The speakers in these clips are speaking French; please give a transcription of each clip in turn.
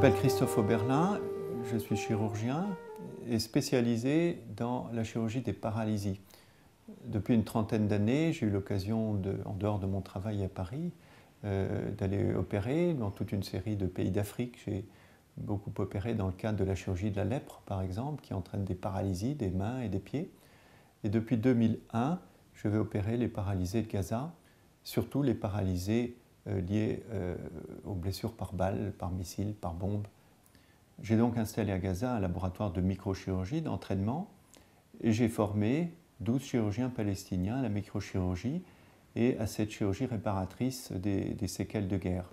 m'appelle Christophe Oberlin, je suis chirurgien et spécialisé dans la chirurgie des paralysies. Depuis une trentaine d'années, j'ai eu l'occasion, en dehors de mon travail à Paris, d'aller opérer dans toute une série de pays d'Afrique. J'ai beaucoup opéré dans le cadre de la chirurgie de la lèpre, par exemple, qui entraîne des paralysies des mains et des pieds. Et depuis 2001, je vais opérer les paralysés de Gaza, surtout les paralysés liés aux blessures par balles, par missiles, par bombes. J'ai donc installé à Gaza un laboratoire de microchirurgie, d'entraînement, et j'ai formé 12 chirurgiens palestiniens à la microchirurgie et à cette chirurgie réparatrice des séquelles de guerre.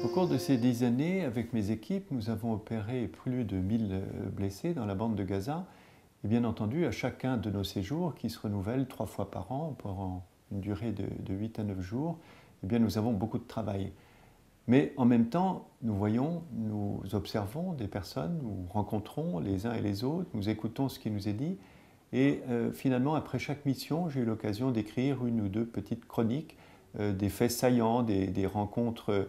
Au cours de ces 10 années, avec mes équipes, nous avons opéré plus de 1000 blessés dans la bande de Gaza. Et bien entendu, à chacun de nos séjours, qui se renouvellent 3 fois par an pour une durée de 8 à 9 jours, eh bien nous avons beaucoup de travail. Mais en même temps, nous voyons, nous observons des personnes, nous rencontrons les uns et les autres, nous écoutons ce qui nous est dit. Et finalement, après chaque mission, j'ai eu l'occasion d'écrire une ou deux petites chroniques, des faits saillants, des rencontres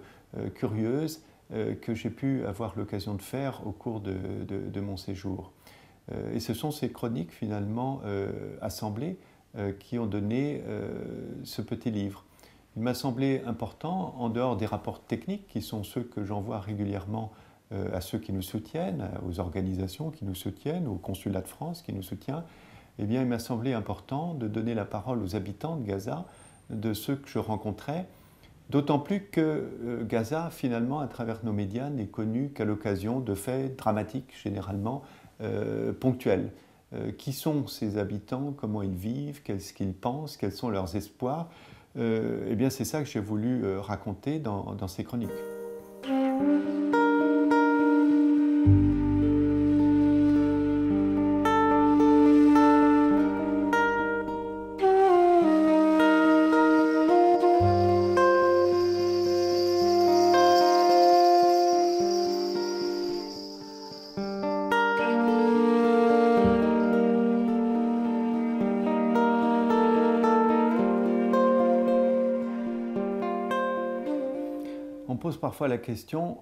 curieuses que j'ai pu avoir l'occasion de faire au cours de mon séjour. Et ce sont ces chroniques finalement assemblées qui ont donné ce petit livre. Il m'a semblé important, en dehors des rapports techniques qui sont ceux que j'envoie régulièrement à ceux qui nous soutiennent, aux organisations qui nous soutiennent, au consulat de France qui nous soutient, eh bien, il m'a semblé important de donner la parole aux habitants de Gaza, de ceux que je rencontrais, d'autant plus que Gaza, finalement, à travers nos médias, n'est connu qu'à l'occasion de faits dramatiques, généralement ponctuels. Qui sont ces habitants, comment ils vivent, qu'est-ce qu'ils pensent, quels sont leurs espoirs. Eh bien, c'est ça que j'ai voulu raconter dans ces chroniques. On pose parfois la question,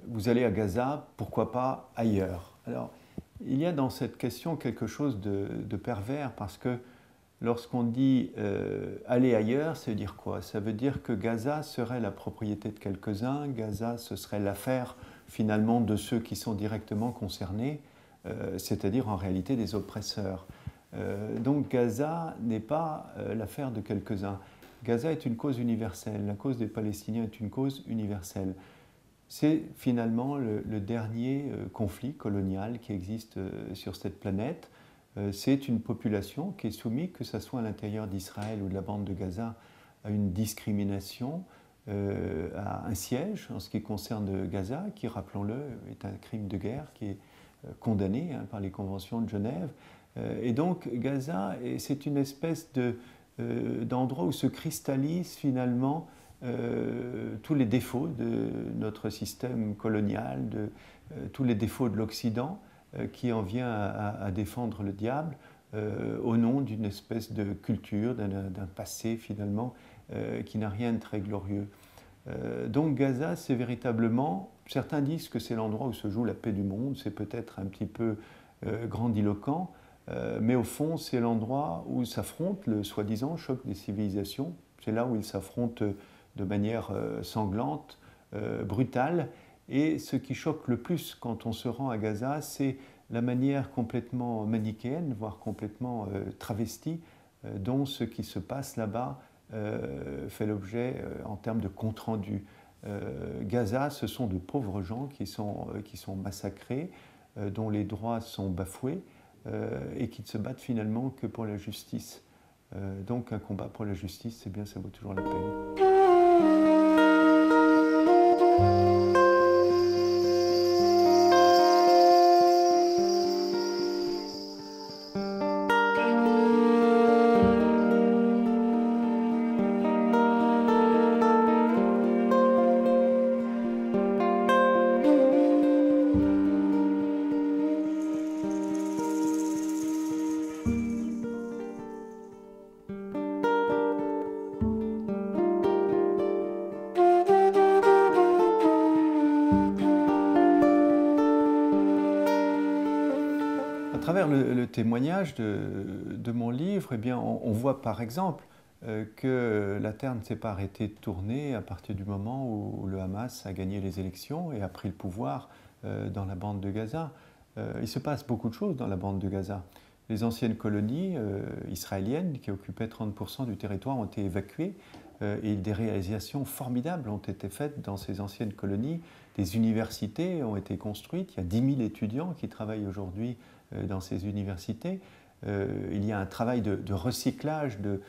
vous allez à Gaza, pourquoi pas ailleurs? Alors, il y a dans cette question quelque chose de pervers parce que lorsqu'on dit aller ailleurs, ça veut dire quoi? Ça veut dire que Gaza serait la propriété de quelques-uns, Gaza ce serait l'affaire finalement de ceux qui sont directement concernés, c'est-à-dire en réalité des oppresseurs. Donc Gaza n'est pas l'affaire de quelques-uns. Gaza est une cause universelle, la cause des Palestiniens est une cause universelle. C'est finalement le dernier conflit colonial qui existe sur cette planète. C'est une population qui est soumise, que ce soit à l'intérieur d'Israël ou de la bande de Gaza, à une discrimination, à un siège en ce qui concerne Gaza, qui, rappelons-le, est un crime de guerre qui est condamné par les conventions de Genève. Et donc Gaza, c'est une espèce d'endroit où se cristallisent finalement tous les défauts de notre système colonial, tous les défauts de l'Occident qui en vient à défendre le diable au nom d'une espèce de culture, d'un passé finalement qui n'a rien de très glorieux. Donc Gaza, c'est véritablement, certains disent que c'est l'endroit où se joue la paix du monde, c'est peut-être un petit peu grandiloquent, mais au fond, c'est l'endroit où s'affrontent le soi-disant choc des civilisations. C'est là où ils s'affrontent de manière sanglante, brutale. Et ce qui choque le plus quand on se rend à Gaza, c'est la manière complètement manichéenne, voire complètement travestie, dont ce qui se passe là-bas fait l'objet en termes de compte-rendu. Gaza, ce sont de pauvres gens qui sont massacrés, dont les droits sont bafoués, et qui ne se battent finalement que pour la justice. Donc un combat pour la justice, c'est bien, ça vaut toujours la peine. À travers le témoignage de mon livre, eh bien, on voit par exemple que la Terre ne s'est pas arrêtée de tourner à partir du moment où le Hamas a gagné les élections et a pris le pouvoir dans la bande de Gaza. Il se passe beaucoup de choses dans la bande de Gaza. Les anciennes colonies israéliennes qui occupaient 30% du territoire ont été évacuées et des réalisations formidables ont été faites dans ces anciennes colonies. Des universités ont été construites. Il y a 10 000 étudiants qui travaillent aujourd'hui dans ces universités. Il y a un travail de recyclage de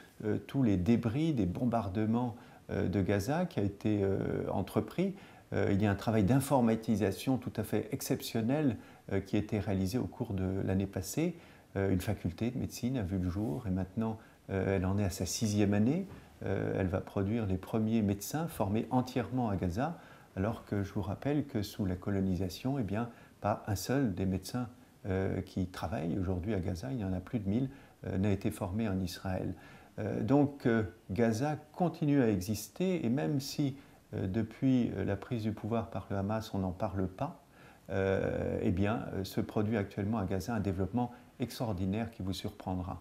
tous les débris des bombardements de Gaza qui a été entrepris. Il y a un travail d'informatisation tout à fait exceptionnel qui a été réalisé au cours de l'année passée. Une faculté de médecine a vu le jour et maintenant elle en est à sa 6e année. Elle va produire les premiers médecins formés entièrement à Gaza, alors que je vous rappelle que sous la colonisation, eh bien, pas un seul des médecins qui travaillent aujourd'hui à Gaza, il y en a plus de 1000, n'a été formé en Israël. Donc Gaza continue à exister et même si depuis la prise du pouvoir par le Hamas, on n'en parle pas, eh bien, se produit actuellement à Gaza un développement extraordinaire qui vous surprendra.